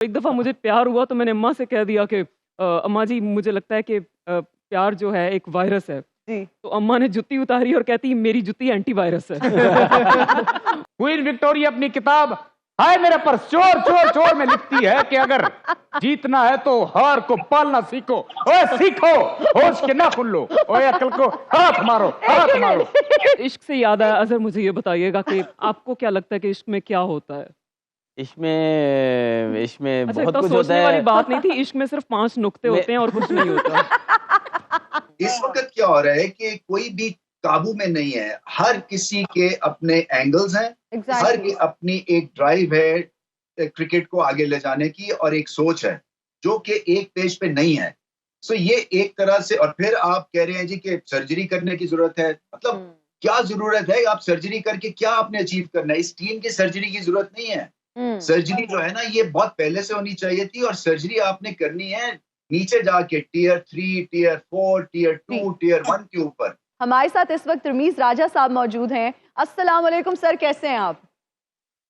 एक दफ़ा मुझे प्यार हुआ तो मैंने अम्मा से कह दिया कि अम्मा जी मुझे लगता है कि प्यार जो है एक वायरस है। जी। तो अम्मा ने जुत्ती उतारी और कहती मेरी जुत्ती एंटीवायरस है। क्वीन विक्टोरिया अपनी किताब हाय मेरे पर चोर चोर चोर में लिखती है कि अगर जीतना है तो हार को पालना सीखो। ओए सीखो, होश के ना खुल लो, ओए अकल को हाथ मारो, हाथ मारो। इश्क से याद आया, अज़हर मुझे ये बताइएगा कि आपको क्या लगता है कि इश्क में क्या होता है? इसमें अच्छा, बहुत इतना कुछ होता सोचने वाली है। बात नहीं थी, इश्क में सिर्फ 5 नुक्ते मैं होते हैं और कुछ नहीं होता। इस वक्त क्या हो रहा है कि कोई भी काबू में नहीं है, हर किसी के अपने एंगल्स हैं, हर की अपनी एक ड्राइव है क्रिकेट को आगे ले जाने की और एक सोच है जो कि एक पेज पे नहीं है। सो ये एक तरह से, और फिर आप कह रहे हैं जी कि सर्जरी करने की जरूरत है, मतलब क्या जरूरत है? आप सर्जरी करके क्या आपने अचीव करना है? इस टीम की सर्जरी की जरूरत नहीं है। सर्जरी जो है ना ये बहुत पहले से होनी चाहिए थी, और सर्जरी आपने करनी है नीचे जाके टियर 3, टियर 4, टियर 2, टियर 1 के ऊपर। हमारे साथ इस वक्त रमीज राजा साहब मौजूद हैं। अस्सलाम वालेकुम सर, कैसे हैं आप?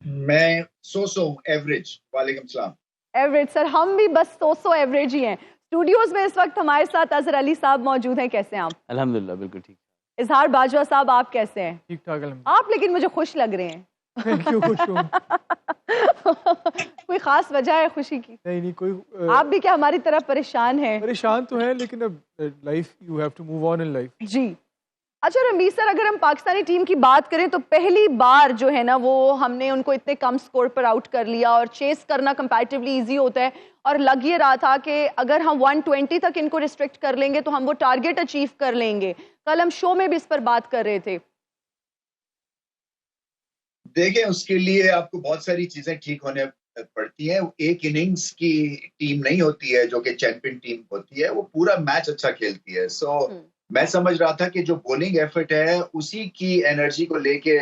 मैं सो एवरेज। वालेकुम सलाम। एवरेज सर, हम भी बस सो एवरेज ही हैं। स्टूडियोज में इस वक्त हमारे साथ अजहर अली साहब मौजूद हैं, कैसे हैं आप? अल्हम्दुलिल्लाह बिल्कुल ठीक। इजहार बाजवा साहब, आप कैसे हैं? ठीक ठाक। आप लेकिन मुझे खुश लग रहे हैं। क्यों खुश हूँ? कोई खास वजह है खुशी की? नहीं कोई आप भी क्या हमारी तरह परेशान हैं? परेशान तो है, लेकिन अब life, you have to move on in life. जी। अच्छा रमीज सर, अगर हम पाकिस्तानी टीम की बात करें तो पहली बार जो है ना वो हमने उनको इतने कम स्कोर पर आउट कर लिया, और चेस करना कंपैरेटिवली इजी होता है, और लग ये रहा था कि अगर हम 120 तक इनको रिस्ट्रिक्ट कर लेंगे तो हम वो टारगेट अचीव कर लेंगे। कल हम शो में भी इस पर बात कर रहे थे। देखिए, उसके लिए आपको बहुत सारी चीजें ठीक होने पड़ती हैं। एक इनिंग्स की टीम नहीं होती है जो कि चैंपियन टीम होती है, वो पूरा मैच अच्छा खेलती है। सो मैं समझ रहा था कि जो बॉलिंग एफर्ट है उसी की एनर्जी को लेके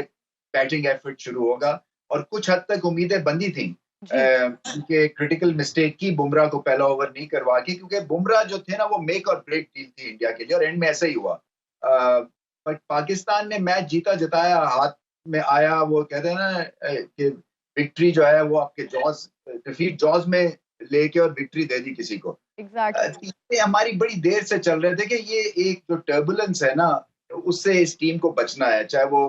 बैटिंग एफर्ट शुरू होगा, और कुछ हद तक उम्मीदें बंधी थी कि क्रिटिकल मिस्टेक की बुमराह को पहला ओवर नहीं करवा के, क्योंकि बुमराह जो थे ना वो मेक और ब्रेक टीम थी इंडिया के लिए, और एंड में ऐसा ही हुआ। बट पाकिस्तान ने मैच जीता जिताया, हाथ में आया। वो कहते हैं ना कि विक्ट्री जो है वो आपके जॉज, डिफीट जॉज में लेके और विक्ट्री दे दी किसी को। ये हमारी बड़ी देर से चल रहे थे कि ये एक जो टर्बुलेंस है ना, उससे इस टीम को बचना है, चाहे वो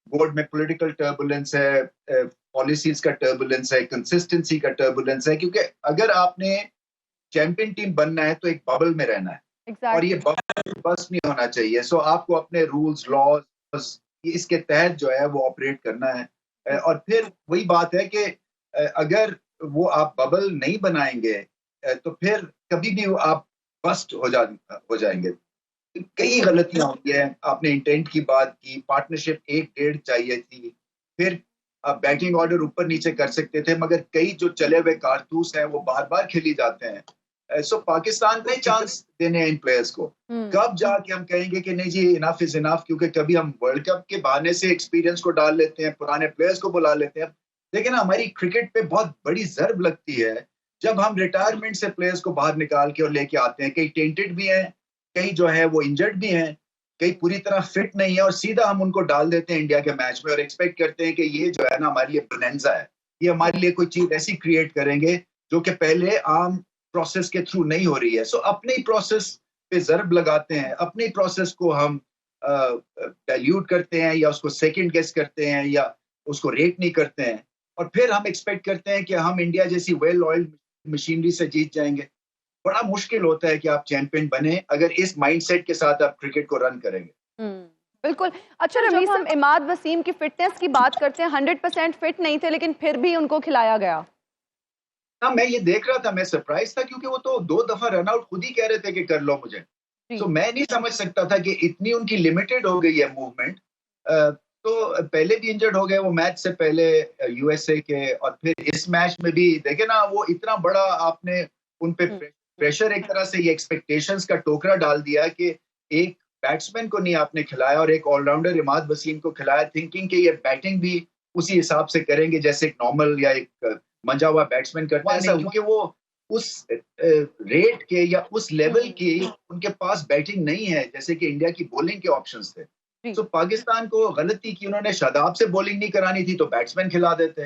बोर्ड में पॉलिटिकल टर्बुलेंस है, पॉलिसीज का टर्बुलेंस है, कंसिस्टेंसी का टर्बुलेंस है, क्योंकि अगर आपने चैंपियन टीम बनना है तो एक बबल में रहना है, और ये बबल बस नहीं होना चाहिए। सो आपको अपने रूल्स लॉज इसके तहत जो है वो ऑपरेट करना है, और फिर वही बात है कि अगर वो आप बबल नहीं बनाएंगे तो फिर कभी भी आप बस्ट हो जाएंगे। कई गलतियां होती हैं। आपने इंटेंट की बात की, पार्टनरशिप 1-1.5 चाहिए थी, फिर आप बैटिंग ऑर्डर ऊपर नीचे कर सकते थे, मगर कई जो चले हुए कारतूस हैं वो बार बार खेली जाते हैं। सो पाकिस्तान को चांस देने हैं इन प्लेयर्स को। कब जाके हम कहेंगे कि नहीं जी इनफ इज इनफ, क्योंकि कभी हम वर्ल्ड कप के बहाने से एक्सपीरियंस को डाल लेते हैं, पुराने प्लेयर्स को बुला लेते हैं। लेकिन हमारी क्रिकेट पे बहुत बड़ी जर्ब लगती है जब हम रिटायरमेंट से प्लेयर्स को बाहर निकाल के और लेके आते हैं। कई टेंटेड भी हैं, कई जो है वो इंजर्ड भी हैं, कई पूरी तरह फिट नहीं है, और सीधा हम उनको डाल देते हैं इंडिया के मैच में और एक्सपेक्ट करते हैं कि ये जो है ना हमारे लिए बोनेंजा है, ये हमारे लिए कोई चीज ऐसी क्रिएट करेंगे जो कि पहले आम प्रोसेस के थ्रू नहीं हो रही है। सो अपने ही प्रोसेस पे जर्ब लगाते हैं, अपने प्रोसेस को हम डाइल्यूट करते हैं, या उसको सेकंड गेस करते हैं, या उसको रेट नहीं करते हैं, और फिर हम एक्सपेक्ट करते हैं कि हम इंडिया जैसी वेल ऑयल्ड मशीनरी से जीत जाएंगे। बड़ा मुश्किल होता है कि आप चैंपियन बने अगर इस माइंडसेट के साथ आप क्रिकेट को रन करेंगे। बिल्कुल। अच्छा रमीज, हम इमाद वसीम की फिटनेस की बात करते हैं, 100% फिट नहीं थे लेकिन फिर भी उनको खिलाया गया। हाँ, मैं ये देख रहा था, मैं सरप्राइज था, क्योंकि वो तो 2 दफा रन आउट खुद ही कह रहे थे कि कर लो मुझे। तो मैं नहीं समझ सकता था कि इतनी उनकी लिमिटेड हो गई है मूवमेंट। तो पहले भी इंजर्ड हो गए वो मैच से पहले यूएसए के, और फिर इस मैच में भी देखे ना, वो इतना बड़ा आपने उन पे प्रेशर, एक तरह से ये एक्सपेक्टेशंस का टोकरा डाल दिया कि एक बैट्समैन को नहीं आपने खिलाया और एक ऑलराउंडर इमाद वसीम को खिलाया, थिंकिंग कि ये बैटिंग भी उसी हिसाब से करेंगे जैसे एक नॉर्मल या एक मंजा हुआ बैट्समैन करता है, क्योंकि वो उस रेट के या उस लेवल की उनके पास बैटिंग नहीं है जैसे कि इंडिया की बॉलिंग के ऑप्शंस थे। तो पाकिस्तान को गलती की, उन्होंने शादाब से बॉलिंग नहीं करानी थी तो बैट्समैन खिला देते,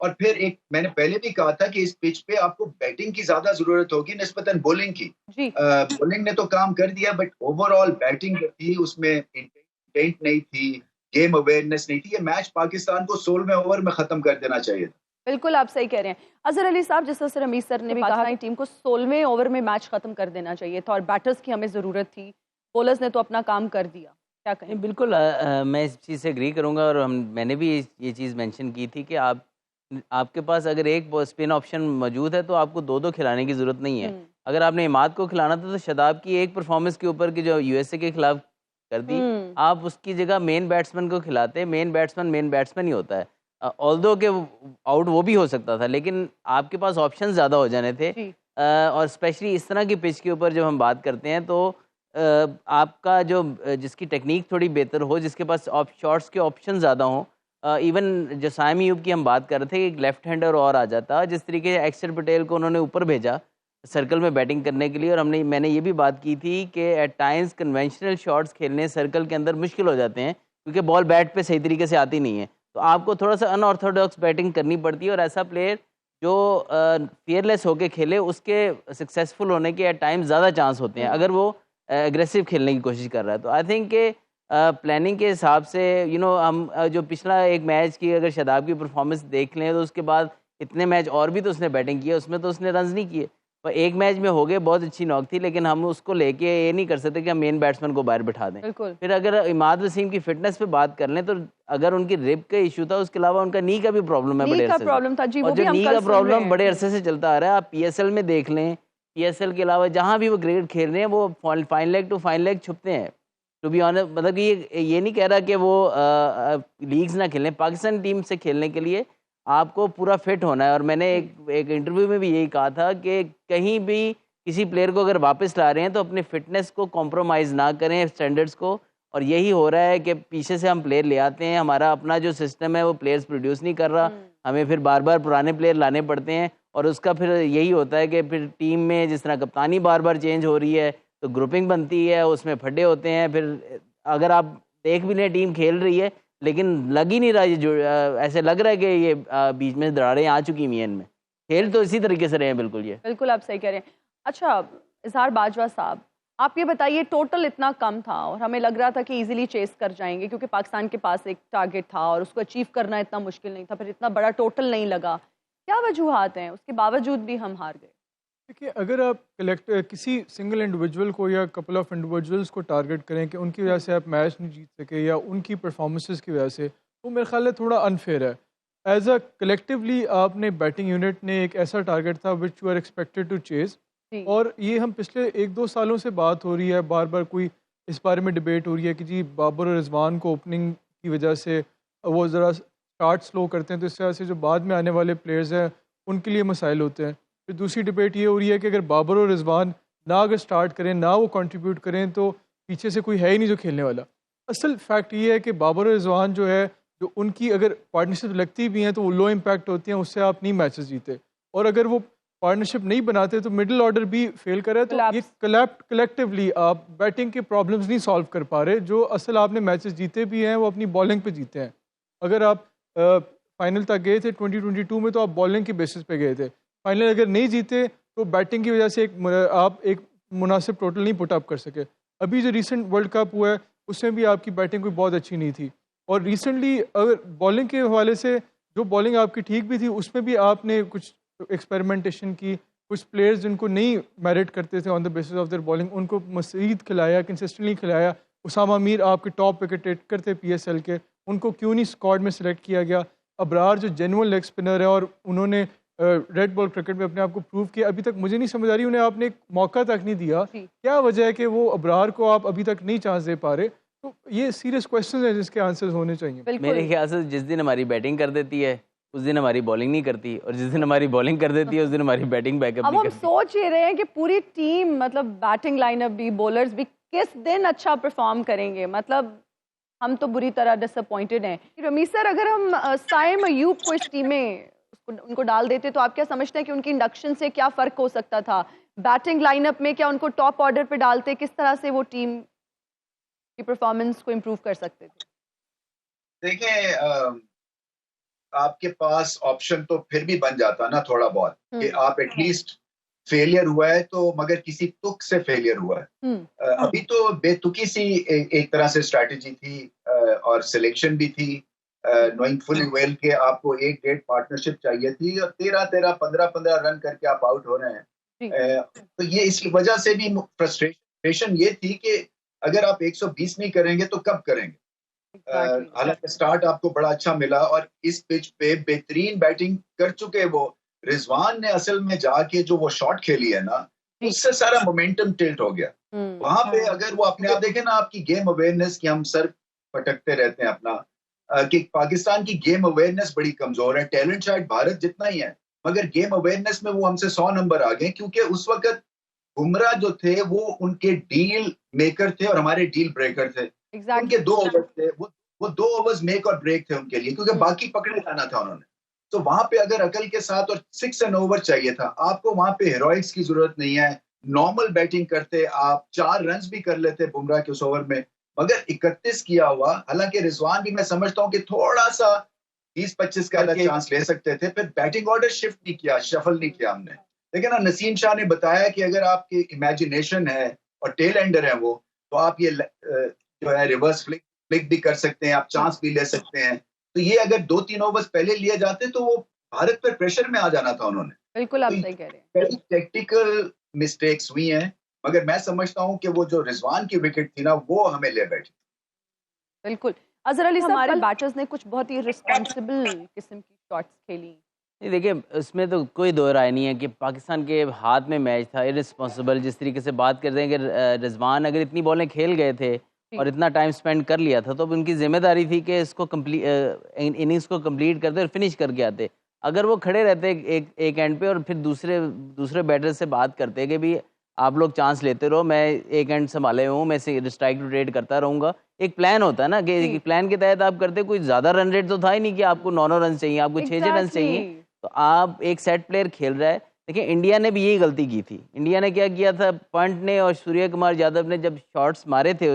और फिर एक मैंने पहले भी कहा था कि इस पिच पे आपको बैटिंग की ज्यादा जरूरत होगी निस्बतन बॉलिंग की। जी बॉलिंग ने तो काम कर दिया, बट ओवरऑल बैटिंग जो थी उसमें इंटेंट नहीं थी, गेम अवेयरनेस नहीं थी। ये मैच पाकिस्तान को 16वें ओवर में खत्म कर देना चाहिए था। बिल्कुल आप सही कह रहे हैं अजहर अली साहब। जिस तरह से रमीज सर ने भी कहा कि टीम को 16वें ओवर में मैच खत्म कर देना चाहिए था और बैटर्स की हमें जरूरत थी, बॉलर्स ने तो अपना काम कर दिया, क्या कहें? नहीं बिल्कुल मैं इस चीज़ से एग्री करूंगा और मैंने भी ये चीज़ मेंशन की थी कि आपके पास अगर एक स्पिन ऑप्शन मौजूद है तो आपको दो दो खिलाने की ज़रूरत नहीं है। अगर आपने इमाद को खिलाना था तो शादाब की एक परफॉर्मेंस के ऊपर की जो यूएसए के खिलाफ कर दी, आप उसकी जगह मेन बैट्समैन को खिलाते। मेन बैट्समैन ही होता है, ऑल्दो के आउट वो भी हो सकता था, लेकिन आपके पास ऑप्शन ज़्यादा हो जाने थे। और स्पेशली इस तरह की पिच के ऊपर जब हम बात करते हैं तो आपका जो जिसकी टेक्निक थोड़ी बेहतर हो, जिसके पास शॉट्स के ऑप्शन ज़्यादा हों, इवन जो साइम अयूब की हम बात कर रहे थे कि एक लेफ्ट हैंडर और आ जाता, जिस तरीके से अक्षर पटेल को उन्होंने ऊपर भेजा सर्कल में बैटिंग करने के लिए। और मैंने ये भी बात की थी कि एट टाइम्स कन्वेंशनल शॉट्स खेलने सर्कल के अंदर मुश्किल हो जाते हैं क्योंकि बॉल बैट पे सही तरीके से आती नहीं है, तो आपको थोड़ा सा अनऑर्थोडॉक्स बैटिंग करनी पड़ती है। और ऐसा प्लेयर जो फियरलेस होके खेले उसके सक्सेसफुल होने के एट टाइम्स ज़्यादा चांस होते हैं अगर वो एग्रेसिव खेलने की कोशिश कर रहा है। तो आई थिंक के प्लानिंग के हिसाब से हम जो पिछला एक मैच की अगर शादाब की परफॉर्मेंस देख लें तो उसके बाद इतने मैच और भी तो उसने बैटिंग की है, उसमें तो उसने रन्स नहीं किए। पर एक मैच में हो गए, बहुत अच्छी नॉक थी, लेकिन हम उसको लेके ये नहीं कर सकते कि हम मेन बैट्समैन को बाहर बिठा दें। फिर अगर इमाद वसीम की फिटनेस पे बात कर लें तो अगर उनकी रिब का इशू था, उसके अलावा उनका नी का भी प्रॉब्लम है बड़े अरसे से। और जो नी का प्रॉब्लम बड़े अरसे से चलता आ रहा है, आप पीएसएल में देख लें, पीएसएल के अलावा जहाँ भी वो क्रिकेट खेल रहे हैं वो fine leg to fine leg छुपते हैं। टू बी ऑनेस्ट, मतलब कि ये नहीं कह रहा कि वो लीग्स ना खेलें, पाकिस्तान टीम से खेलने के लिए आपको पूरा फिट होना है। और मैंने एक इंटरव्यू में भी यही कहा था कि कहीं भी किसी प्लेयर को अगर वापस ला रहे हैं तो अपने फिटनेस को कॉम्प्रोमाइज़ ना करें, स्टैंडर्ड्स को। और यही हो रहा है कि पीछे से हम प्लेयर ले आते हैं, हमारा अपना जो सिस्टम है वो प्लेयर्स प्रोड्यूस नहीं कर रहा, हमें फिर बार बार पुराने प्लेयर लाने पड़ते हैं। और उसका फिर यही होता है कि फिर टीम में जिस तरह कप्तानी बार बार चेंज हो रही है तो ग्रुपिंग बनती है, उसमें फड्डे होते हैं। फिर अगर आप देख भी लें टीम खेल रही है लेकिन लग ही नहीं रहा, ये जो ऐसे लग रहा है कि ये बीच में दरारें आ चुकी हैं इनमें। खेल तो इसी तरीके से रहे हैं। बिल्कुल, ये बिल्कुल आप सही कह रहे हैं। अच्छा इजहार बाजवा साहब, आप ये बताइए, टोटल इतना कम था और हमें लग रहा था कि इजीली चेस कर जाएंगे क्योंकि पाकिस्तान के पास एक टारगेट था और उसको अचीव करना इतना मुश्किल नहीं था, फिर इतना बड़ा टोटल नहीं लगा, क्या वजूहात हैं? उसके बावजूद भी हम हार गए। देखिए, अगर आप किसी सिंगल इंडिविजुअल को या कपल ऑफ इंडिविजुअल्स को टारगेट करें कि उनकी वजह से आप मैच नहीं जीत सके या उनकी परफॉर्मेंसेस की वजह से, तो मेरे ख्याल है थोड़ा अनफेयर है। एज अ कलेक्टिवली आपने बैटिंग यूनिट ने एक ऐसा टारगेट था which you are expected to chase, और ये हम पिछले 1-2 सालों से बात हो रही है, बार बार कोई इस बारे में डिबेट हो रही है कि जी बाबर और रिजवान को ओपनिंग की वजह से वो ज़रा स्टार्ट स्लो करते हैं तो इस वजह से जो बाद में आने वाले प्लेयर्स हैं उनके लिए मसाइल होते हैं। फिर दूसरी डिबेट ये हो रही है कि अगर बाबर और रिजवान ना अगर स्टार्ट करें, ना वो कंट्रीब्यूट करें तो पीछे से कोई है ही नहीं जो खेलने वाला। असल फैक्ट ये है कि बाबर और रिजवान जो है, जो उनकी अगर पार्टनरशिप लगती भी हैं तो वो लो इम्पैक्ट होती हैं, उससे आप नहीं मैचेस जीते। और अगर वो पार्टनरशिप नहीं बनाते तो मिडिल ऑर्डर भी फेल कर रहा है, तो ये कलेक्टिवली आप बैटिंग के प्रॉब्लम्स नहीं सॉल्व कर पा रहे। जो असल आपने मैचेस जीते भी हैं वो अपनी बॉलिंग पे जीते हैं। अगर आप फाइनल तक गए थे 2022 में तो आप बॉलिंग के बेसिस पे गए थे, फाइनल अगर नहीं जीते तो बैटिंग की वजह से आप एक मुनासिब टोटल नहीं पुट अप कर सके। अभी जो रिसेंट वर्ल्ड कप हुआ है उसमें भी आपकी बैटिंग कोई बहुत अच्छी नहीं थी, और रिसेंटली अगर बॉलिंग के हवाले से जो बॉलिंग आपकी ठीक भी थी उसमें भी आपने कुछ एक्सपेरिमेंटेशन की, कुछ प्लेयर्स जिनको नहीं मेरिट करते थे on the basis of their bowling उनको मज़ीद खिलाया, कंसिस्टेंटली खिलाया। उसामा मीर आपके टॉप विकेट टेकर थे पीएसएल के, उनको क्यों नहीं स्क्वाड में सिलेक्ट किया गया? अबरार जो जेन्युइन लेग स्पिनर है और उन्होंने रेड बॉल क्रिकेट में अपने आप को प्रूव किया, अभी तक मुझे नहीं समझ आ रही उन्हें आपने एक मौका तक नहीं दिया। क्या वजह है कि वो अबरार को आप अभी तक नहीं चांस दे पा रहे? तो ये सीरियस क्वेश्चन है जिसके आंसर्स होने चाहिए। मेरे ख्याल से जिस दिन हमारी बैटिंग कर देती है उस दिन हमारी बॉलिंग नहीं करती, और जिस दिन हमारी बॉलिंग कर देती है उस दिन हमारी बैटिंग बैकअप नहीं करती। अब हम सोच ये रहे हैं कि पूरी टीम, मतलब बैटिंग लाइनअप भी, बॉलर्स भी किस दिन अच्छा परफॉर्म करेंगे। मतलब हम तो बुरी तरह डिसअपॉइंटेड हैं। रमीज सर, अगर हम साइम अयूब को इस टीम में उनको डाल देते तो आप क्या समझते हैं कि उनकी इंडक्शन से क्या फ़र्क हो सकता था? बैटिंग लाइनअप में क्या उनको टॉप ऑर्डर पे डालते, किस तरह से वो टीम की परफॉर्मेंस को इम्प्रूव कर सकते थे? देखिए, आपके पास ऑप्शन तो फिर भी बन जाता ना थोड़ा बहुत कि हम्म, आप एटलीस्ट फेलियर हुआ है तो मगर किसी तुक से फेलियर हुआ है। अभी तो बेतुकी सी एक तरह से स्ट्रैटेजी थी और सिलेक्शन भी थी, नोइंग फुली वेल के आपको एक डेट पार्टनरशिप चाहिए थी और 13-13 15-15 रन करके आप आउट हो रहे हैं। जी, तो ये इस वजह से भी फ्रस्ट्रेशन ये थी कि अगर आप 120 नहीं करेंगे तो कब करेंगे। एग्जैक्टली। हालांकि स्टार्ट आपको बड़ा अच्छा मिला और इस पिच पे बेहतरीन बैटिंग कर चुके वो रिजवान ने असल में जाके जो वो शॉट खेली है ना, जी। उससे सारा मोमेंटम टिल्ट हो गया। वहां पे अगर वो अपने आप देखे ना, आपकी गेम अवेयरनेस की हम सर पटकते रहते हैं अपना, कि पाकिस्तान की गेम अवेयरनेस बड़ी कमजोर है। टैलेंट शायद भारत जितना ही है, मगर गेम अवेयरनेस में वो हमसे 100 नंबर आ गए, क्योंकि उस वक्त बुमराह जो थे वो उनके डील मेकर थे और हमारे डील ब्रेकर थे। उनके एग्जैक्टली। 2 ओवर थे, वो 2 ओवर्स मेक और ब्रेक थे उनके लिए, क्योंकि बाकी पकड़े जाना था उन्होंने। तो वहां पे अगर अकल के साथ और 6 एंड ओवर चाहिए था आपको, वहां पे हेरोइक्स की जरूरत नहीं है। नॉर्मल बैटिंग करते आप 4 रन भी कर लेते बुमराह के उस ओवर में, मगर 31 किया हुआ। हालांकि रिजवान भी मैं समझता हूँ कि थोड़ा सा 20-25 का चांस ले सकते थे, फिर बैटिंग ऑर्डर शिफ्ट नहीं किया, शफल नहीं किया हमने। लेकिन ना नसीम शाह ने बताया कि अगर आपकी इमेजिनेशन है और टेल एंडर है वो, तो आप ये जो है रिवर्स फ्लिक भी कर सकते हैं, आप चांस भी ले सकते हैं। तो ये अगर 2-3 ओवर्स पहले लिए जाते तो वो भारत पर प्रेशर में आ जाना था उन्होंने। बिल्कुल आप तो सही कह रहे हैं। कई टेक्टिकल मिस्टेक्स हुई हैं, मगर मैं समझता हूं कि वो जो रिजवान की विकेट थी ना, वो हमें ले बैठी। बिल्कुल। अजहर अली साहब, हमारे बैटर्स ने कुछ बहुत ही रिस्पॉन्सिबल किस्म की शॉट्स खेली। नहीं देखिए, उसमें तो कोई दो राय नहीं है कि पाकिस्तान के हाथ में मैच था। इररिस्पॉन्सिबल जिस तरीके से बात करते हैं कि रिजवान अगर इतनी बॉलें खेल गए थे और इतना टाइम स्पेंड कर लिया था, तो अब उनकी जिम्मेदारी थी कि इसको इनिंग्स को कंप्लीट करते और फिनिश करके आते। अगर वो खड़े रहते एक एंड पे और फिर दूसरे बैटर से बात करते कि भी आप लोग चांस लेते रहो, मैं एक एंड संभाले हूँ, मैं स्ट्राइक टू रेट करता रहूँगा। एक प्लान होता है ना कि प्लान के तहत आप करते। कोई ज़्यादा रन रेट तो था ही नहीं कि आपको 9 रन चाहिए, आपको 6 रन चाहिए। तो आप एक सेट प्लेयर खेल रहा है। देखिए, इंडिया ने भी यही गलती की थी। इंडिया ने क्या किया था, पंट ने और सूर्य कुमार यादव ने जब शॉट्स मारे थे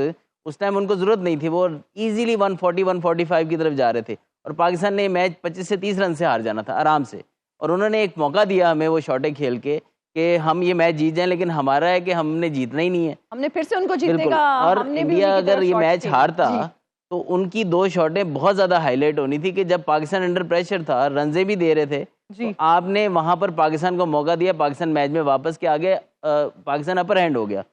उस टाइम उनको ज़रूरत नहीं थी, वो ईजिली 140-145 की तरफ जा रहे थे और पाकिस्तान ने मैच 25 से 30 रन से हार जाना था आराम से। और उन्होंने एक मौका दिया हमें वो शॉटें खेल के कि हम ये मैच जीत जाएं, लेकिन हमारा है कि हमने जीतना ही नहीं है। हमने फिर से उनको जीतने बिल्कुल। का, और हमने भी इंडिया उन्हीं की अगर तरह ये शॉट्स मैच खेले। हारता जी, तो उनकी 2 शॉटें बहुत ज़्यादा हाईलाइट होनी थी कि जब पाकिस्तान अंडर प्रेशर था, रनजे भी दे रहे थे, जी। तो आपने वहाँ पर पाकिस्तान को मौका दिया, पाकिस्तान मैच में वापस के आगे पाकिस्तान अपर हैंड हो गया।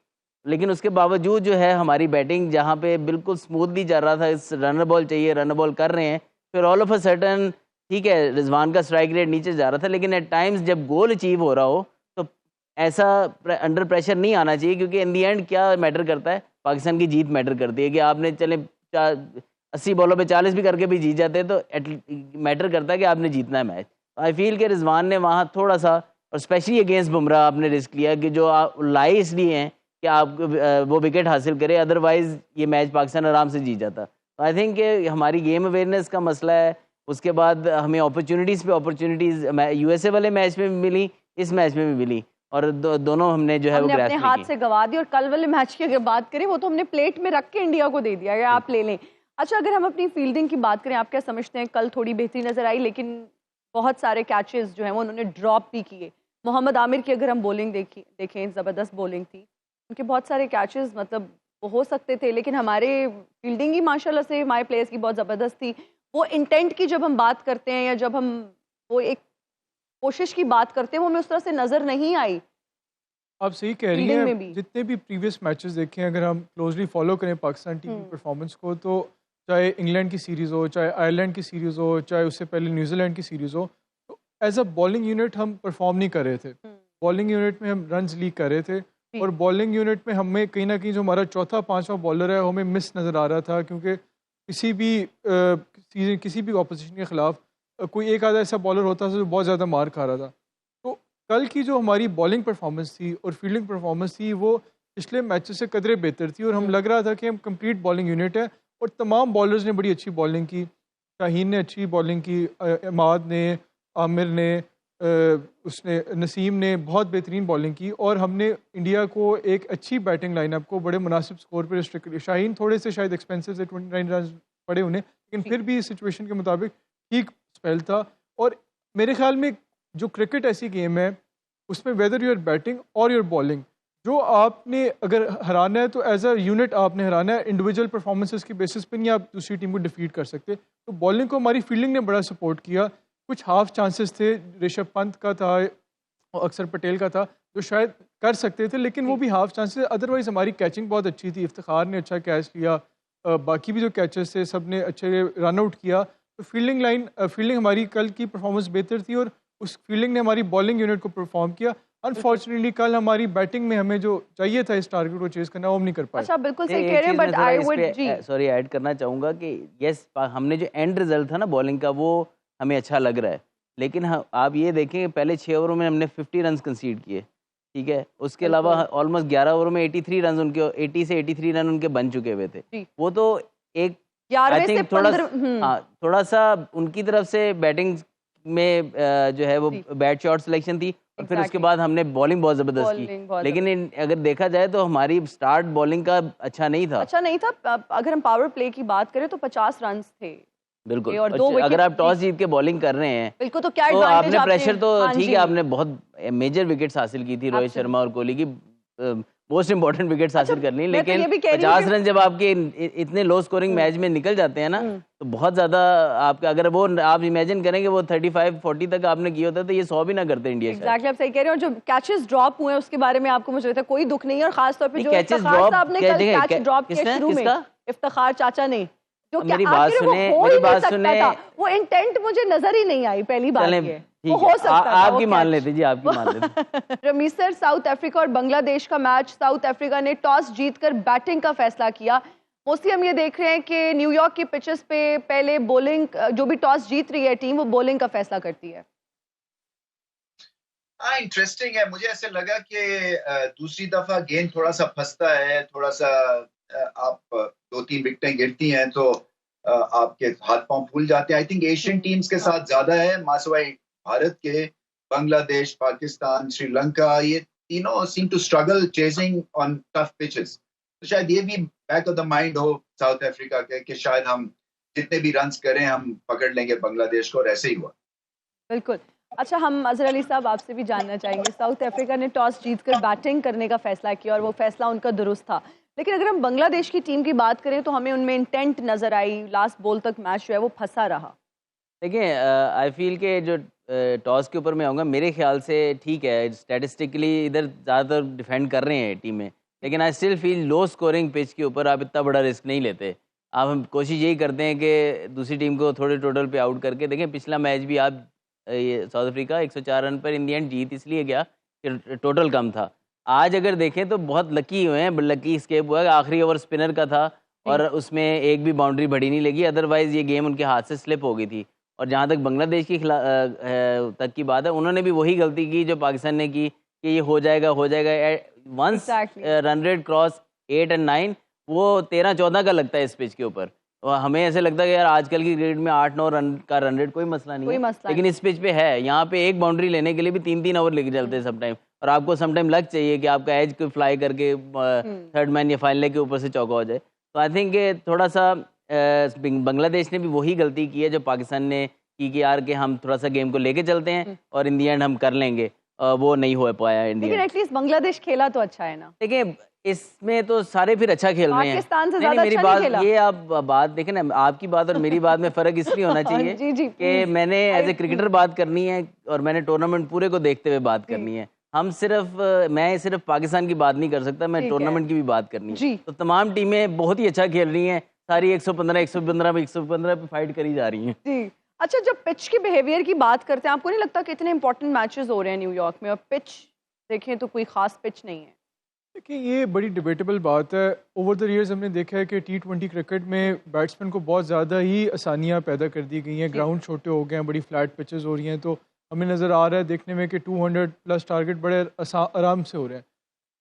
लेकिन उसके बावजूद जो है हमारी बैटिंग जहाँ पे बिल्कुल स्मूथली चल रहा था, इस रनर बॉल चाहिए, रनर बॉल कर रहे हैं, फिर ऑल ऑफ अ सडन ठीक है रिजवान का स्ट्राइक रेट नीचे जा रहा था, लेकिन एट टाइम्स जब गोल अचीव हो रहा हो तो ऐसा अंडर प्रेशर नहीं आना चाहिए, क्योंकि इन दी एंड क्या मैटर करता है, पाकिस्तान की जीत मैटर करती है। कि आपने चले 80 बॉलों पे 40 भी करके भी जीत जाते हैं तो मैटर करता है कि आपने जीतना है मैच। आई फील कि रिजवान ने वहाँ थोड़ा सा, और स्पेशली अगेंस्ट बुमराह आपने रिस्क लिया कि जो आप लाई इसलिए हैं कि आप वो विकेट हासिल करें, अदरवाइज ये मैच पाकिस्तान आराम से जीत जाता। तो आई थिंक कि हमारी गेम अवेयरनेस का मसला है। उसके बाद हमें अपॉर्चुनिटीज़ यूएसए वाले मैच में भी मिली, इस मैच में भी मिली, और दोनों हमने जो है वो हमने अपने ग्रैस्प हाथ नहीं की। से गवा दी। और कल वाले मैच की अगर बात करें, वो तो हमने प्लेट में रख के इंडिया को दे दिया कि आप ले लें। अच्छा, अगर हम अपनी फील्डिंग की बात करें, आप क्या समझते हैं? कल थोड़ी बेहतरी नजर आई, लेकिन बहुत सारे कैचेस जो हैं वो उन्होंने ड्रॉप भी किए। मोहम्मद आमिर की अगर हम बॉलिंग देखें, ज़बरदस्त बॉलिंग थी उनके, बहुत सारे कैचेस मतलब वो हो सकते थे, लेकिन हमारे फील्डिंग ही माशाल्लाह से हमारे प्लेयर्स की बहुत ज़बरदस्त थी। वो इंटेंट की जब हम बात करते हैं या जब हम वो एक कोशिश की बात करते हैं, वो हमें उस तरह से नज़र नहीं आई आप सही कह रही फील्डिंग में हैं। भी। जितने भी प्रीवियस मैचेस देखे हैं, अगर हम क्लोजली फॉलो करें पाकिस्तान टीम की परफॉर्मेंस को, तो चाहे इंग्लैंड की सीरीज़ हो, चाहे आयरलैंड की सीरीज़ हो, चाहे उससे पहले न्यूजीलैंड की सीरीज़ हो, तो एज अ बॉलिंग यूनिट हम परफॉर्म नहीं कर रहे थे। बॉलिंग यूनिट में हम रन्स लीक कर रहे थे, और बॉलिंग यूनिट में हमें कहीं ना कहीं जो हमारा चौथा पांचवा बॉलर है, वो हमें मिस नज़र आ रहा था, क्योंकि किसी भी ऑपोजिशन के ख़िलाफ़ कोई एक आधा ऐसा बॉलर होता था जो बहुत ज़्यादा मार खा रहा था। तो कल की जो हमारी बॉलिंग परफॉर्मेंस थी और फील्डिंग परफॉर्मेंस थी, वो पिछले मैचेस से कदरे बेहतर थी, और हम लग रहा था कि हम कंप्लीट बॉलिंग यूनिट है। और तमाम बॉलर्स ने बड़ी अच्छी बॉलिंग की। शाहीन ने अच्छी बॉलिंग की, इमाद ने, आमिर ने, उसने नसीम ने बहुत बेहतरीन बॉलिंग की, और हमने इंडिया को एक अच्छी बैटिंग लाइनअप को बड़े मुनासिब स्कोर पर रिस्ट्रिक्ट किया। शाहीन थोड़े से शायद एक्सपेंसिव से 29 रन पड़े उन्हें, लेकिन फिर भी इस सिचुएशन के मुताबिक ठीक स्पेल था। और मेरे ख्याल में जो क्रिकेट ऐसी गेम है उसमें वेदर यूर बैटिंग और यूर बॉलिंग, जो आपने अगर हराना है तो एज अ यूनिट आपने हराना है, इंडिविजुअल परफॉर्मेंसेस की बेसिस पे नहीं आप दूसरी टीम को डिफीट कर सकते। तो बॉलिंग को हमारी फील्डिंग ने बड़ा सपोर्ट किया। कुछ हाफ चांसेस थे, ऋषभ पंत का था और अक्षर पटेल का था, जो शायद कर सकते थे, लेकिन वो भी हाफ चांसेस। अदरवाइज हमारी कैचिंग बहुत अच्छी थी, इफ्तिखार ने अच्छा कैच लिया, बाकी भी जो कैचेस थे सब ने अच्छे रन आउट किया। तो फील्डिंग हमारी कल की परफॉर्मेंस बेहतर थी और उस फील्डिंग ने हमारी बॉलिंग यूनिट को परफॉर्म किया। अनफॉर्चुनेटली कल हमारी बैटिंग में हमें जो चाहिए था इस टारगेट को चेज करना वो हम नहीं कर पाए। अच्छा, बिल्कुल सही एक कह रहे हैं, चीज़ मैं बट थोड़ा आई इस वुड पे जी सॉरी ऐड करना चाहूँगा कि यस, हमने जो एंड रिजल्ट था ना बॉलिंग का वो हमें अच्छा लग रहा है, लेकिन आप ये देखें कि पहले 6 ओवरों में हमने 50 रन कंसीड किए, ठीक है। उसके अलावा ऑलमोस्ट 11 ओवरों में 83 रन उनके, 80 से 83 रन उनके बन चुके हुए थे। जी। वो तो एक 11वें आई से थिंक थोड़ा 15 हाँ, थोड़ा सा उनकी तरफ से बैटिंग में जो है वो जी। बैट शॉट सिलेक्शन थी, और फिर उसके Exactly. बाद हमने बॉलिंग बहुत ज़बरदस्त की। बॉलिंग बहुत लेकिन अगर देखा जाए तो हमारी स्टार्ट बॉलिंग का अच्छा नहीं था। अच्छा नहीं था। अगर हम पावर प्ले की बात करें तो 50 रन थे बिल्कुल, और 2 अगर आप विकेट टॉस जीत के बॉलिंग कर रहे हैं बिल्कुल, तो क्या तो एडवांटेज आपने प्रेशर तो हाँ ठीक जी, है, आपने बहुत मेजर विकेट्स हासिल की थी, रोहित Absolutely. शर्मा और कोहली की मोस्ट इंपॉर्टेंट विकेट्स हासिल कर ली, मैं तो लेकिन ये भी कह रही हूँ 50 कि रन जब आपके इतने लो स्कोरिंग मैच में निकल जाते हैं ना, तो बहुत ज्यादा आपका, अगर वो आप इमेजिन करें कि वो 35-40 तक आपने किया होता तो ये 100 भी ना करते इंडिया शायद। एग्जैक्टली आप सही कह रहे हो। और जो कैचेस ड्रॉप हुए हैं उसके बारे में आपको मुझे लगता है कोई दुख नहीं है, और खास तौर पे नहीं, जो catches इफ्तिखार drop साहब ने क्या कल जगह- कैच ड्रॉप किया किसने? शुरू में, किसका? इफ्तिखार चाचा ने, जो अब क्या मेरी बात आखिर वो सुने, हो मेरी ही नहीं बात सकता सुने। था, वो इंटेंट मुझे नजर ही नहीं आई। पहली बात चलें, ये ठीक वो है, हो सकता था वो आपकी मान catch। लेते जी, आपकी मान लेते। रमीज सर, साउथ अफ्रीका और बांग्लादेश का मैच, साउथ अफ्रीका ने टॉस जीतकर बैटिंग का फैसला किया। मोस्टली हम ये देख रहे हैं कि न्यूयॉर्क की पिचेस पे पहले बॉलिंग, जो भी टॉस जीत रही है टीम, वो बॉलिंग का फैसला करती है। हाँ, इंटरेस्टिंग है। मुझे ऐसे लगा कि दूसरी दफा गेंद थोड़ा सा फंसता है, थोड़ा सा आप 2-3 विकेटें गिरती हैं तो आपके हाथ पांव फूल जाते हैं। आई थिंक एशियन टीम्स के साथ ज्यादा है, मासवाई भारत के, बांग्लादेश, पाकिस्तान, श्रीलंका, ये तीनों seem to struggle chasing on tough pitches. तो शायद ये भी बैक ऑफ द माइंड हो साउथ अफ्रीका के कि शायद हम जितने भी रन्स करें हम पकड़ लेंगे बांग्लादेश को, और ऐसे ही हुआ। बिल्कुल। अच्छा, हम अजहर अली साहब आपसे भी जानना चाहेंगे, साउथ अफ्रीका ने टॉस जीतकर बैटिंग करने का फैसला किया और वो फैसला उनका दुरुस्त था, लेकिन अगर हम बांग्लादेश की टीम की बात करें तो हमें उनमें इंटेंट नजर आई, लास्ट बॉल तक मैच जो है वो फंसा रहा। देखिए, आई फील के जो टॉस के ऊपर मैं आऊँगा, मेरे ख्याल से ठीक है, स्टैटिस्टिकली इधर ज़्यादातर डिफेंड कर रहे हैं टीमें, लेकिन I still feel low scoring pitch के ऊपर आप इतना बड़ा रिस्क नहीं लेते। आप हम कोशिश यही करते हैं कि दूसरी टीम को थोड़े टोटल पे आउट करके देखें। पिछला मैच भी आप ये साउथ अफ्रीका 104 रन पर इन दी एंड जीत इसलिए गया कि टोटल कम था। आज अगर देखें तो बहुत लकी हुए हैं, लकी स्केप हुआ, आखिरी ओवर स्पिनर का था और उसमें एक भी बाउंड्री बड़ी नहीं लगी, अदरवाइज ये गेम उनके हाथ से स्लिप हो गई थी। और जहाँ तक बांग्लादेश की तक की बात है, उन्होंने भी वही गलती की जो पाकिस्तान ने की कि ये हो जाएगा वंस रन रेट क्रॉस 8 और 9, वो 13-14 का लगता है इस पिच के ऊपर। और हमें ऐसे लगता है कि यार आजकल की क्रिकेट में 8-9 रन का रन रेट कोई मसला नहीं है, लेकिन इस पिच पे है। यहाँ पे एक बाउंड्री लेने के लिए भी 3-3 ओवर लेके चलते हैं समटाइम, और आपको समटाइम लग चाहिए कि आपका एज को फ्लाई करके थर्ड मैन या फाइनल के ऊपर से चौका हो जाए। तो आई थिंक थोड़ा सा बांग्लादेश ने भी वही गलती की है जो पाकिस्तान ने की कि यार कि हम थोड़ा सा गेम को लेके चलते हैं और इन दी एंड हम कर लेंगे, वो नहीं हो पाया इन दी एंड। लेकिन एटलीस्ट बांग्लादेश खेला तो अच्छा है ना। देखिए, इसमें तो सारे फिर अच्छा खेल रहे हैं। पाकिस्तान से नहीं, ज्यादा मेरी अच्छा बात नहीं खेला। ये आप बात देखें ना, आपकी बात और मेरी बात में फर्क इसलिए होना चाहिए जी, जी, कि please. मैंने एज ए क्रिकेटर बात करनी है और मैंने टूर्नामेंट पूरे को देखते हुए बात करनी है। मैं सिर्फ पाकिस्तान की बात नहीं कर सकता, मैं ठीक है। टूर्नामेंट की भी बात करनी जी। है। तो तमाम टीमें बहुत ही अच्छा खेल रही हैं, सारी 115 पे फाइट करी जा रही हैं। जी। अच्छा, जब पिच की बिहेवियर की बात करते हैं, आपको नहीं लगता कि इतने इंपॉर्टेंट मैचेस हो रहे हैं न्यूयॉर्क में और पिच देखें तो कोई खास पिच नहीं है? देखिए, ये बड़ी डिबेटेबल बात है। ओवर द ईयर्स हमने देखा है कि T20 क्रिकेट में बैट्समैन को बहुत ज़्यादा ही आसानियाँ पैदा कर दी गई हैं, ग्राउंड छोटे हो गए हैं, बड़ी फ्लैट पिचेस हो रही हैं, तो हमें नज़र आ रहा है देखने में कि 200 प्लस टारगेट बड़े आराम से हो रहे हैं।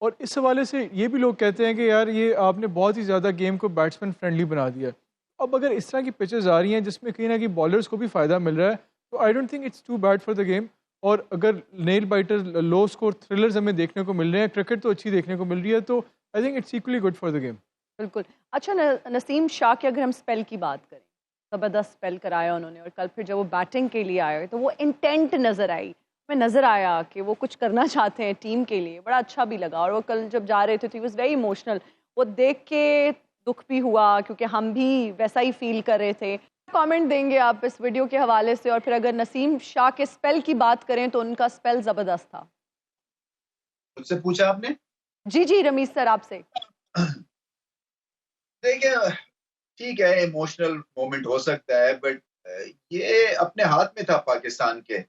और इस हवाले से ये भी लोग कहते हैं कि यार ये आपने बहुत ही ज़्यादा गेम को बैट्समैन फ्रेंडली बना दिया है। अब अगर इस तरह की पिचेस आ रही हैं जिसमें कहीं ना कहीं बॉलर्स को भी फ़ायदा मिल रहा है, तो I don't think it's too bad for the game. और अगर nail biter, low score thrillers हमें देखने को मिल रहे हैं, क्रिकेट तो अच्छी देखने को मिल रही है, तो I think it's equally good for the game. बिल्कुल। अच्छा, नसीम शाह की अगर हम स्पेल की बात करें, ज़बरदस्त स्पेल कराया उन्होंने, और कल फिर जब वो बैटिंग के लिए आए तो वो इंटेंट नज़र आई, में नज़र आया कि वो कुछ करना चाहते हैं टीम के लिए, बड़ा अच्छा भी लगा। और वो कल जब जा रहे थे तो ही वाज वेरी इमोशनल, वो देख के दुख भी हुआ क्योंकि हम भी वैसा ही फील कर रहे थे। कमेंट देंगे आप इस वीडियो के हवाले से? और फिर अगर नसीम शाह के स्पेल की बात करें तो उनका स्पेल ज़बरदस्त था। मुझसे पूछा आपने? जी रमीज सर आपसे। देखिए, ठीक है, इमोशनल मोमेंट हो सकता है, बट ये अपने हाथ में था पाकिस्तान के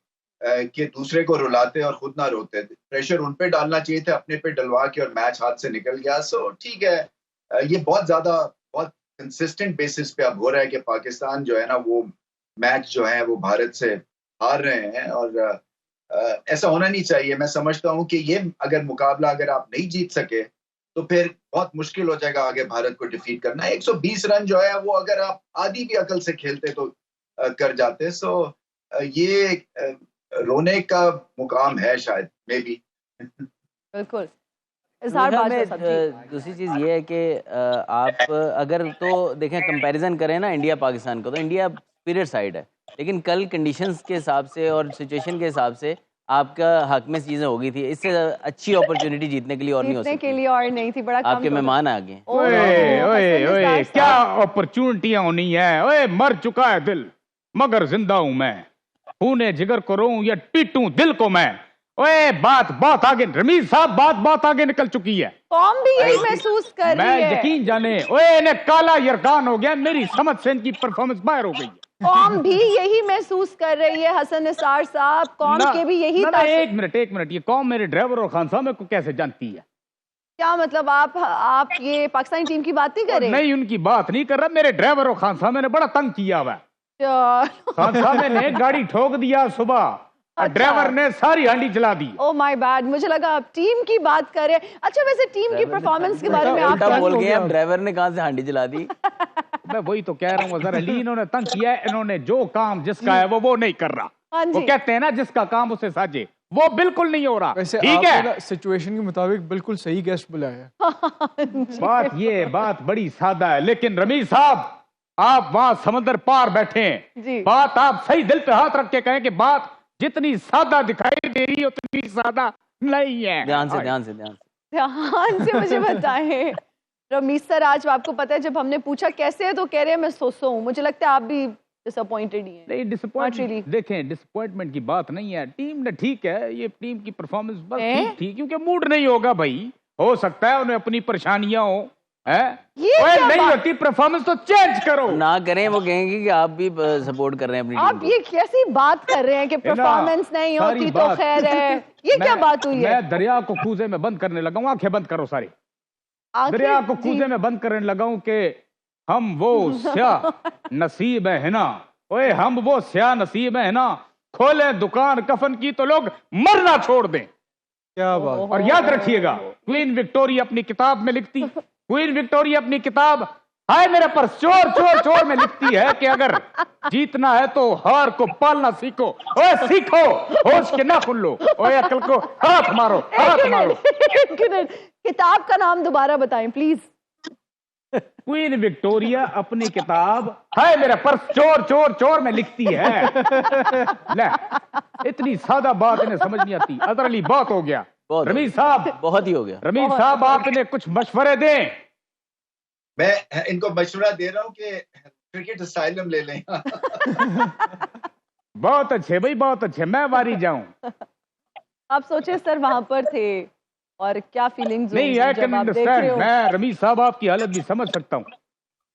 कि दूसरे को रुलाते और खुद ना रोते। प्रेशर उन पे डालना चाहिए था, अपने पे डलवा के, और मैच हाथ से निकल गया। सो ठीक है, ये बहुत कंसिस्टेंट बेसिस पे अब हो रहा है कि पाकिस्तान जो है ना, वो मैच जो है वो भारत से हार रहे हैं, और ऐसा होना नहीं चाहिए। मैं समझता हूँ कि ये अगर मुकाबला अगर आप नहीं जीत सके तो फिर बहुत मुश्किल हो जाएगा आगे भारत को डिफीट करना। 120 रन जो है वो अगर आप आधी भी अकल से खेलते तो कर जाते। सो ये रोने का मुकाम है शायद, मे बी। बिल्कुल। मेरे इजहार ख्याल बाजवा में साहब, जी। दूसरी चीज़ ये है कि आप अगर तो देखें कंपैरिजन करें ना इंडिया पाकिस्तान को, तो इंडिया सुपीरियर साइड है, लेकिन कल कंडीशंस के हिसाब से और सिचुएशन के हिसाब से आपका हक में चीज़ें हो गई थी। इससे अच्छी अपॉर्चुनिटी जीतने के लिए और नहीं हो जीतने के सकती। लिए और नहीं थी, बड़ा कम आपके टोटल। मेहमान आ गए। ओह, ओए ओए हसन ओए, निसार क्या साहब। अपॉर्चुनिटियां होनी है। ओए, मर चुका है दिल मगर जिंदा हूं मैं, खूने जिगर को रोऊं या पीटूं दिल को मैं। ओए, बात आगे, रमीज साहब, बात आगे निकल चुकी है। कौम भी यही महसूस कर मैं रही है। यकीन जाने, ओए, इन्हें काला यरकान हो गया, मेरी समझ से इनकी परफॉर्मेंस बाहर हो गई है। कौम भी यही महसूस कर रही है हसन निसार साहब, कौम के भी यही ना, तासुर। एक मिनट, ये कौम मेरे ड्राइवर और खान साहब को कैसे जानती है? क्या मतलब आप ये पाकिस्तानी टीम की बात नहीं कर रहे? नहीं, उनकी बात नहीं कर रहा, मेरे ड्राइवर और खान साहब ने बड़ा तंग किया हुआ है। खान साहब ने गाड़ी ठोक दिया सुबह, और ड्राइवर ने सारी हांडी जला दी। ओह माय बैड, मुझे लगा आप टीम की बात कर रहे हैं। अच्छा, वैसे टीम की परफॉर्मेंस के बारे में आप उल्टा क्या बोल कहोगे? गए, अब ड्राइवर ने कहाँ से हांडी जला दी? मैं वही तो कह रहा हूँ अजहर अली, इन्होंने तंग किया है। इन्होंने जो काम जिसका है वो नहीं कर रहा। हाँ वो जी। कहते हैं ना, जिसका काम उसे साजे, वो बिल्कुल नहीं हो रहा। वैसे ठीक है, आपने सिचुएशन के मुताबिक बिल्कुल सही गेस्ट बुलाया है। बात बड़ी सादा है, लेकिन रमीज साहब, आप वहां समंदर पार बैठे हैं। जी। बात आप सही दिल पे हाथ रख के कहें कि बात जितनी सादा दिखाई दे रही है उतनी सादा नहीं है। ध्यान से ध्यान से मुझे बताएं रमीज सर, आज आपको पता है जब हमने पूछा कैसे है तो कह रहे हैं मैं सो हूँ। मुझे लगता है आप भी डिसअपॉइंटेड ही हैं। नहीं, Not really. डिसअपॉइंटमेंट, देखें, डिसअपॉइंटमेंट की बात नहीं है। टीम ने ठीक है, ये टीम की परफॉर्मेंस बस ठीक थी, क्योंकि मूड नहीं होगा भाई, हो सकता है उन्हें अपनी परेशानियां हो, है? ये ओए, क्या नहीं बात? होती परफॉर्मेंस तो चेंज करो ना करें, वो कहेंगे कि आप भी सपोर्ट कर रहे हैं अपनी आप टीम को। ये कैसी बात कर रहे हैं कि है ना, परफॉर्मेंस नहीं सारी होती तो बात। खैर है। ये क्या बात हुई है? मैं दरिया को कूजे में बंद करने लगा हूँ, आंखें बंद करो सारी। आखिर दरिया को जी, कूजे में बंद करने लगा हूँ कि हम वो स्याह नसीब है ना। ओए, हम वो स्याह नसीब है ना, खोले दुकान कफन की तो लोग मरना छोड़ दें। क्या बात। और याद रखिएगा, क्वीन विक्टोरिया अपनी किताब में लिखती, क्वीन विक्टोरिया अपनी किताब हाय मेरे पर चोर में लिखती है कि अगर जीतना है तो हार को पालना सीखो। ओए, सीखो, होश के ना खुल लो। ओए, अकल को हाथ मारो, हाथ मारो। एक मिनट, किताब का नाम दोबारा बताएं प्लीज। क्वीन विक्टोरिया अपनी किताब हाय मेरा पर्स चोर में लिखती है। ले, इतनी सादा बात इन्हें समझ नहीं आती। अदर अली, बात हो गया। बहुत रमीज साहब, बहुत ही हो गया। रमीज साहब, आप इन्हें कुछ मशवरे दें। मैं इनको मशवरा दे रहा हूँ कि क्रिकेट असाइलम ले लें। बहुत अच्छे भाई, बहुत अच्छे, मैं वारी जाऊं। आप सोचे सर वहां पर थे और क्या फीलिंग्स नहीं, आई कैन अंडरस्टैंड। मैं रमीज साहब आपकी हालत भी समझ सकता हूँ,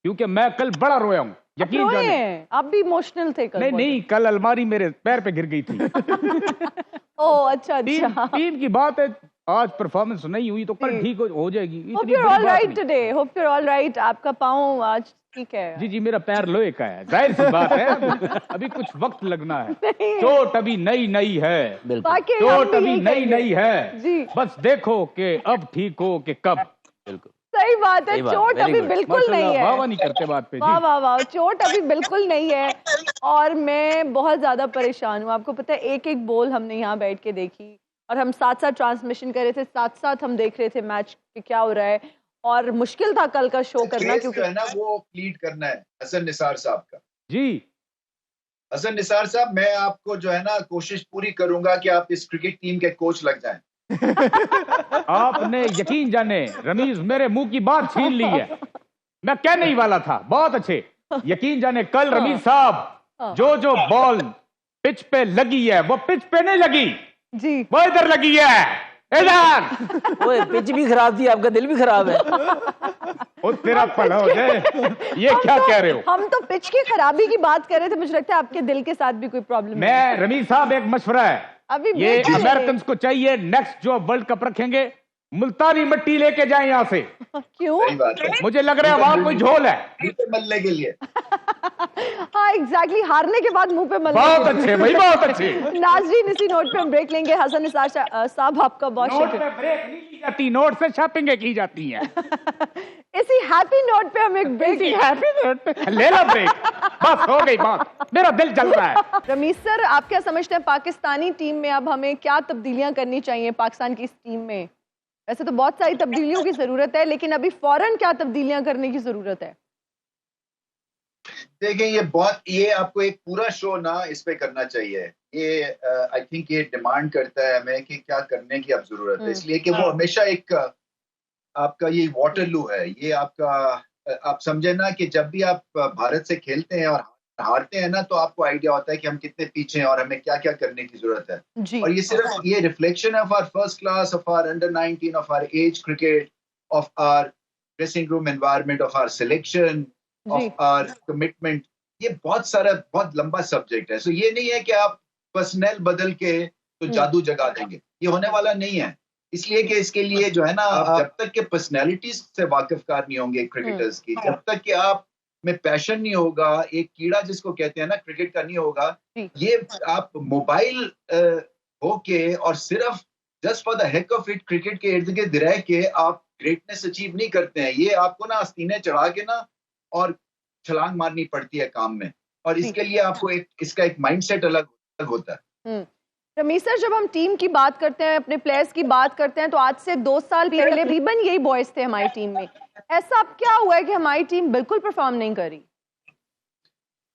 क्योंकि मैं कल बड़ा रोया हूँ, यकीन जाने। आप भी इमोशनल थे कल? नहीं, कल अलमारी मेरे पैर पे गिर गई थी। ओह अच्छा टीम की बात है, आज परफॉर्मेंस नहीं हुई तो कल ठीक हो जाएगी। होप इतनी यू आर बड़ी ऑल बात राइट नहीं। Today, hope you are all right. आपका पाँव आज ठीक है? जी, मेरा पैर लोहे का है, जाहिर सी बात है। अभी कुछ वक्त लगना है। चोट अभी नई है, बिल्कुल बाकी हम चोट भी अभी यही नई कहेंगे। है। जी, बस देखो कि अब ठीक हो कि कब। बिल्कुल सही बात है। सही बात, चोट very अभी good। बिल्कुल नहीं माशाल्लाह, है। वाह वाह नहीं करते बात पे वाह जी। वाह वाह, चोट अभी बिल्कुल नहीं है। और मैं बहुत ज्यादा परेशान हूँ। आपको पता है एक एक बॉल हमने यहाँ बैठ के देखी, और हम साथ साथ ट्रांसमिशन कर रहे थे, साथ साथ हम देख रहे थे मैच कि क्या हो रहा है। और मुश्किल था कल का शो करना, केस क्योंकि जो है ना वो प्लीड करना है हसन निसार साहब का। जी। हसन निसार साहब, मैं आपको जो है ना कोशिश पूरी करूंगा कि आप इस क्रिकेट टीम के कोच लग जाएं। आपने यकीन जाने रमीज मेरे मुंह की बात छीन ली है। मैं कहने ही वाला था, बहुत अच्छे। यकीन जाने कल रमीज साहब जो बॉल पिच पे लगी है वो पिच पे नहीं लगी जी वो इधर लगी है, इधर। ओए पिच भी खराब थी, आपका दिल भी खराब है। ओ तेरा भला हो जाए, ये क्या कह रहे हो? हम तो पिच की खराबी की बात कर रहे थे, मुझे लगता है आपके दिल के साथ भी कोई प्रॉब्लम है। मैं रमीज साहब एक मशवरा है, अभी ये break चले। अमेरिकन को चाहिए नेक्स्ट जो वर्ल्ड कप रखेंगे मुल्तानी मिट्टी लेके जाएं यहाँ से। क्यों? सही बात है। मुझे लग रहा है वहां कोई झोल है। मुंह पे मलने के लिए। हाँ एग्जैक्टली, हारने के बाद मुंह पे मलने बहुत के लिए। अच्छे भाई, बहुत अच्छे। नाजरीन, इसी नोट पे हम ब्रेक लेंगे। हसन निसार साहब आपका बहुत नोट शुक्रिया। पे ब्रेक नहीं ली जाती, नोट से शॉपिंग की जाती है। इसी हैप्पी नोट पे हम एक ब्रेक हैप्पी नोट पे ले लो ब्रेक, बस हो गई बात, मेरा दिल जल रहा है। रमीज सर, आप क्या समझते हैं पाकिस्तानी टीम में अब हमें क्या तब्दीलियां करनी चाहिए पाकिस्तान की इस टीम में? वैसे तो बहुत सारी तब्दीलियों की जरूरत है, लेकिन अभी फौरन क्या तब्दीलियां करने की जरूरत है? देखिए, ये आपको एक पूरा शो ना इस पे करना चाहिए। ये आई थिंक ये डिमांड करता है हमें कि क्या करने की अब जरूरत है, इसलिए कि वो हमेशा एक आपका ये वाटरलू है। ये आपका आप समझे ना कि जब भी आप भारत से खेलते हैं और हारते हैं ना, तो आपको आइडिया होता है कि हम कितने पीछे हैं और हमें क्या क्या करने की जरूरत है। जी। और ये सिर्फ ये reflection of our first class, of our under 19, of our age cricket, of our dressing room environment, of our selection, of our commitment. ये बहुत लंबा सब्जेक्ट है। सो ये नहीं है कि आप पर्सनल बदल के तो जादू जगा देंगे, ये होने वाला नहीं है। इसलिए कि इसके लिए जो है ना, आप जब तक के पर्सनैलिटीज से वाकिफकार नहीं होंगे क्रिकेटर्स की, जब तक कि आप में पैशन नहीं होगा, एक कीड़ा जिसको कहते हैं ना क्रिकेट का नहीं होगा, ये आप मोबाइल होके और सिर्फ just for the heck of it cricket के इर्द गिर्द रह के आप ग्रेटनेस अचीव नहीं करते हैं। ये आपको ना आस्तीने चढ़ा के ना और छलांग मारनी पड़ती है काम में, और इसके लिए आपको इसका एक माइंडसेट अलग होता है। रमीज सर, जब हम टीम की बात करते हैं, अपने प्लेयर्स की बात करते हैं, तो आज से 2 साल पहले तकरीबन यही बॉयज थे हमारी टीम में। ऐसा अब क्या हुआ है कि हमारी टीम बिल्कुल परफॉर्म नहीं कर रही?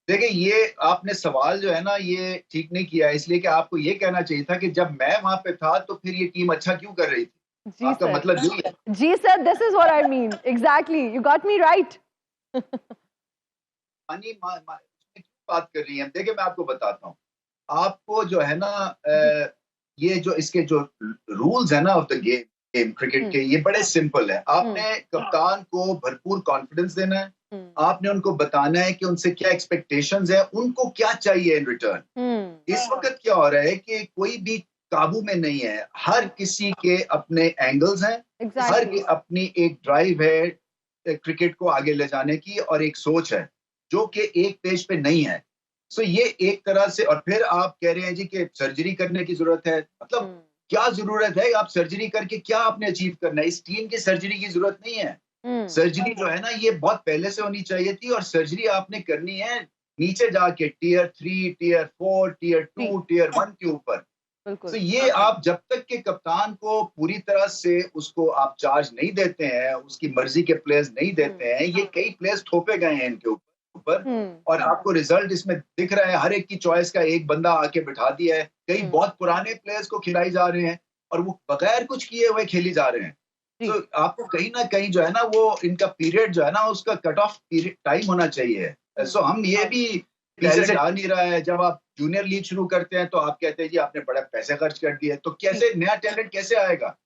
देखिए, ये आपने सवाल जो है ना ये ठीक नहीं किया, इसलिए कि आपको ये कहना चाहिए था कि जब मैं वहां पे था तो फिर ये टीम अच्छा क्यों कर रही थी। जी आपका सर, मतलब यही है। जी sir, this is what I mean, exactly, you got me right. बात कर रही हैं, देखिए मैं आपको बताता हूँ। आपको जो है ना ये जो इसके जो रूल्स है ना ऑफ द गेम क्रिकेट के, ये बड़े सिंपल है। आपने कप्तान को भरपूर कॉन्फिडेंस देना है, आपने उनको बताना है कि उनसे क्या एक्सपेक्टेशंस है, उनको क्या चाहिए इन रिटर्न। इस वक्त क्या हो रहा है कि कोई भी काबू में नहीं है, हर किसी के अपने एंगल्स हैं, हर की अपनी एक ड्राइव है क्रिकेट को आगे ले जाने की, और एक सोच है जो कि एक पेज पे नहीं है। सो ये एक तरह से, और फिर आप कह रहे हैं जी कि सर्जरी करने की जरूरत है। मतलब क्या जरूरत है? आप सर्जरी करके क्या आपने अचीव करना है? इस टीम की सर्जरी की जरूरत नहीं है। सर्जरी जो है ना ये बहुत पहले से होनी चाहिए थी, और सर्जरी आपने करनी है नीचे जाके टियर 3, टियर 4, टियर 2, टियर 1 के ऊपर। तो ये आप जब तक के कप्तान को पूरी तरह से उसको आप चार्ज नहीं देते हैं, उसकी मर्जी के प्लेयर्स नहीं देते हैं, ये कई प्लेयर्स थोपे गए हैं इनके ऊपर, और आपको रिजल्ट इसमें दिख रहा है। हर एक की चॉइस का एक बंदा आके बिठा दिया है। कई बहुत पुराने प्लेयर्स को खिलाई जा रहे हैं और वो बगैर कुछ किए हुए खेली जा रहे हैं। तो आपको कहीं ना कहीं जो है ना वो इनका पीरियड जो है ना उसका कट ऑफ पीरियड टाइम होना चाहिए। सो हम ये भी टैलेंट आ नहीं रहा है। जब आप जूनियर लीग शुरू करते हैं तो आप कहते हैं जी आपने बड़ा पैसे खर्च कर दिए, तो कैसे नया टैलेंट कैसे आएगा?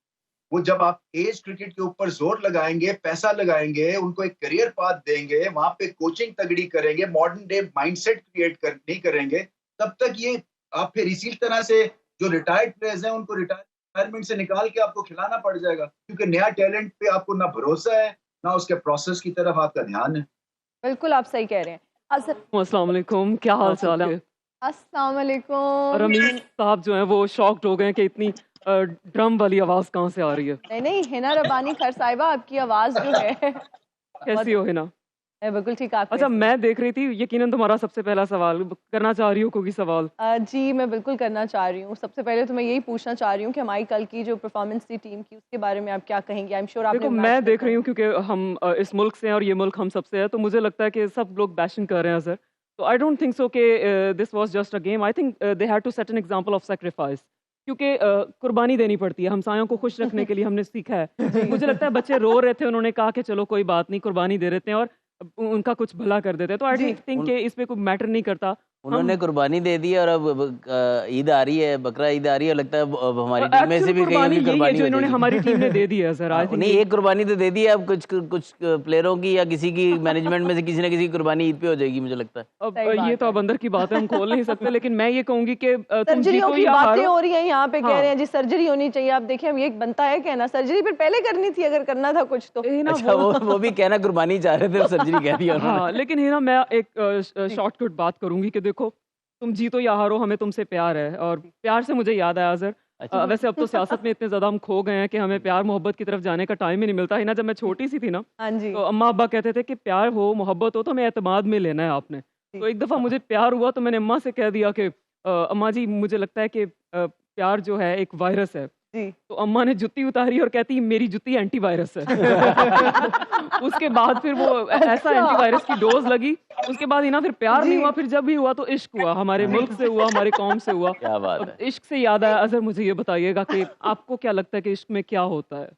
वो जब आप एज क्रिकेट के ऊपर जोर लगाएंगे, पैसा लगाएंगे, उनको एक करियर पाथ देंगे, वहां पे कोचिंग तगड़ी करेंगे, मॉडर्न डे माइंडसेट नहीं करेंगे, तब तक ये आप फिर इसी तरह से जो रिटायर्ड प्लेयर्स हैं उनको रिटायरमेंट से निकाल के आपको खिलाना पड़ जाएगा, क्योंकि नया टैलेंट पे आपको ना भरोसा है ना उसके प्रोसेस की तरफ आपका ध्यान है। बिल्कुल आप सही कह रहे हैं। अस्सलाम वालेकुम, क्या हाल चाल है? अस्सलाम वालेकुम। रमीज साहब जो है वो शॉक्ड हो गए कि इतनी ड्रम वाली आवाज कहाँ से आ रही है। नहीं नहीं, हिना रबानी खैर साहिबा, आपकी आवाज जो है कैसी हो हिना? बिल्कुल ठीक। आप अच्छा, मैं देख रही थी, यकीनन तुम्हारा सबसे पहला सवाल करना चाह रही हो कोई सवाल? जी मैं बिल्कुल करना चाह रही हूँ। सबसे पहले तो मैं यही पूछना चाह रही हूँ कि हमारी कल की जो परफॉर्मेंस थी टीम की, उसके बारे में आप क्या कहेंगे? आई एम श्योर आपने देखो, मैं देख रही हूँ क्योंकि हम इस मुल्क से हैं और ये मुल्क हम सबसे है, तो मुझे लगता है कि सब लोग बैशिंग कर रहे हैं सर। तो आई डोंट थिंक सो कि this was just a game. I think they had to set an example of sacrifice, क्योंकि कुर्बानी देनी पड़ती है। हमसायों को खुश रखने के लिए हमने सीखा है। मुझे लगता है बच्चे रो रहे थे, उन्होंने कहा कि चलो कोई बात नहीं, कुर्बानी दे देते हैं और उनका कुछ भला कर देते हैं। तो आई जी। डोंट थिंक कि इस पे कोई मैटर नहीं करता। उन्होंने कुर्बानी दे दी और अब ईद आ रही है, बकरा ईद आ रही है, लगता है अब हमारी टीम में से भी कहीं कुर्बानी भी यही है कुर्बानी जो हो इन्होंने जाएगी। हमारी टीम ने दे दी है सर। आई थिंक नहीं, एक कुर्बानी तो दे दी है, अब कुछ प्लेयरों की या किसी की मैनेजमेंट में से किसी न किसी की कुर्बानी ईद पे हो जाएगी, मुझे लगता है। अब सही बात ये तो अब अंदर की बात है, हम खोल नहीं सकते। लेकिन मैं ये कहूंगी कि तुम सर्जरियों जीतो की या बातें हारो। हो रही हैं यहाँ पे, कह हाँ। रहे हैं जी सर्जरी होनी चाहिए। आप देखिए, अब ये बनता है कहना, सर्जरी फिर पहले करनी थी अगर करना था कुछ तो। ये ना अच्छा, वो भी कहना कुर्बानी चाह रहे थे, सर्जरी कह दिया उन्होंने। हाँ, लेकिन है ना, मैं एक शॉर्टकट बात करूंगी कि देखो, तुम जीतो या हारो, हमें तुमसे प्यार है। और प्यार से मुझे याद आया सर, अच्छा। वैसे अब तो सियासत में इतने ज़्यादा हम खो गए हैं कि हमें प्यार मोहब्बत की तरफ जाने का टाइम ही नहीं मिलता है ना। जब मैं छोटी सी थी ना, हाँ जी। तो अम्मा अब्बा कहते थे कि प्यार हो मोहब्बत हो तो हमें एतमाद में लेना है आपने। तो एक दफ़ा मुझे प्यार हुआ तो मैंने अम्मा से कह दिया कि अम्मा जी मुझे लगता है कि प्यार जो है एक वायरस है। जी। तो अम्मा ने जुत्ती उतारी और कहती मेरी जुत्ती एंटीवायरस है। उसके बाद फिर वो ऐसा एंटीवायरस की डोज लगी। उसके बाद ही ना फिर प्यार नहीं हुआ, फिर जब भी हुआ तो इश्क हुआ, हमारे मुल्क से हुआ, हमारी कौम से हुआ। क्या बात अब है। इश्क से याद आया, अजहर मुझे ये बताइएगा कि आपको क्या लगता है कि इश्क में क्या होता है?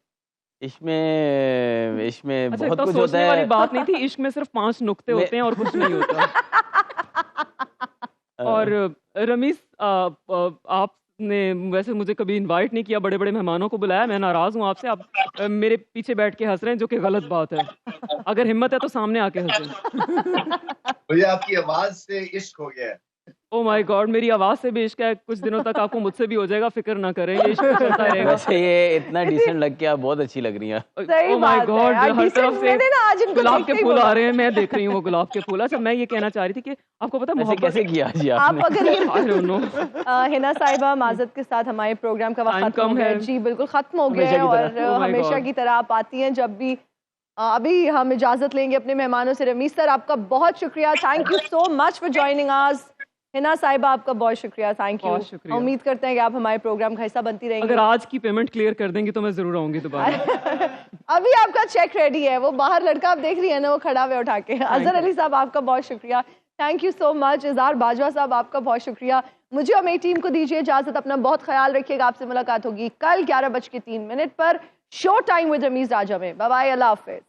इसमें अच्छा, बहुत इतना कुछ होता सोचने वाली है। बात नहीं थी। इश्क में सिर्फ 5 नुक्ते होते हैं और कुछ नहीं होता। और रमीज, आपने वैसे मुझे कभी इनवाइट नहीं किया, बड़े-बड़े मेहमानों को बुलाया। मैं नाराज़ हूँ आपसे। आप मेरे पीछे बैठ के हँस रहे हैं, जो कि गलत बात है। अगर हिम्मत है तो सामने आके हँसें। मुझे आपकी आवाज से इश्क हो गया है। ओह माय गॉड, मेरी आवाज़ से भी इश्क है। कुछ दिनों तक आपको मुझसे भी हो जाएगा, फ़िक्र ना करें, ये इश्क चलता रहेगा। वैसे ये इतना डिसेंट लग के आप बहुत अच्छी लग रही हैं। सही ओह माय बात है। गॉड, आज हर decent तरफ से मैंने ना आज इनको गुलाब देखते के ही फूल बोला। आ रहे हैं। मैं देख रही हूँ वो गुलाब के फूल। अच्छा, मैं ये कहना चाह रही थी कि आपको पता है ऐसे मोहब्बत कैसे किया जी आप आपने? अगर ये आई डोंट नो। हिना साहिबा माजत के साथ हमारे प्रोग्राम का वक्त टाइम खत्म हो कम गया है। जी, बिल्कुल खत्म हो गया हमेशा है। की और तरह। Oh my हमेशा God। की तरह आप आती हैं जब भी। अभी हम इजाजत लेंगे अपने मेहमानों से। रमीज सर, आपका बहुत शुक्रिया, thank you so much for joining us. Hina साहिबा, आपका बहुत शुक्रिया, थैंक यू। बहुत शुक्रिया। उम्मीद करते हैं कि आप हमारे प्रोग्राम का हिस्सा बनती रहेंगी। अगर आज की पेमेंट क्लियर कर देंगी तो मैं ज़रूर आऊँगी दोबारा। अभी आपका चेक रेडी है, वो बाहर लड़का आप देख रही है ना, वो खड़ा हुआ उठा के। अजहर अली साहब, आपका बहुत शुक्रिया, थैंक यू सो मच। इज़हार बाजवा साहब, आपका बहुत शुक्रिया। मुझे और मेरी टीम को दीजिए इजाजत। अपना बहुत ख्याल रखिएगा। आपसे मुलाकात होगी कल 11:03 पर शो टाइम विद रमीज राजा में। बाय बाय, अल्लाह हाफिज।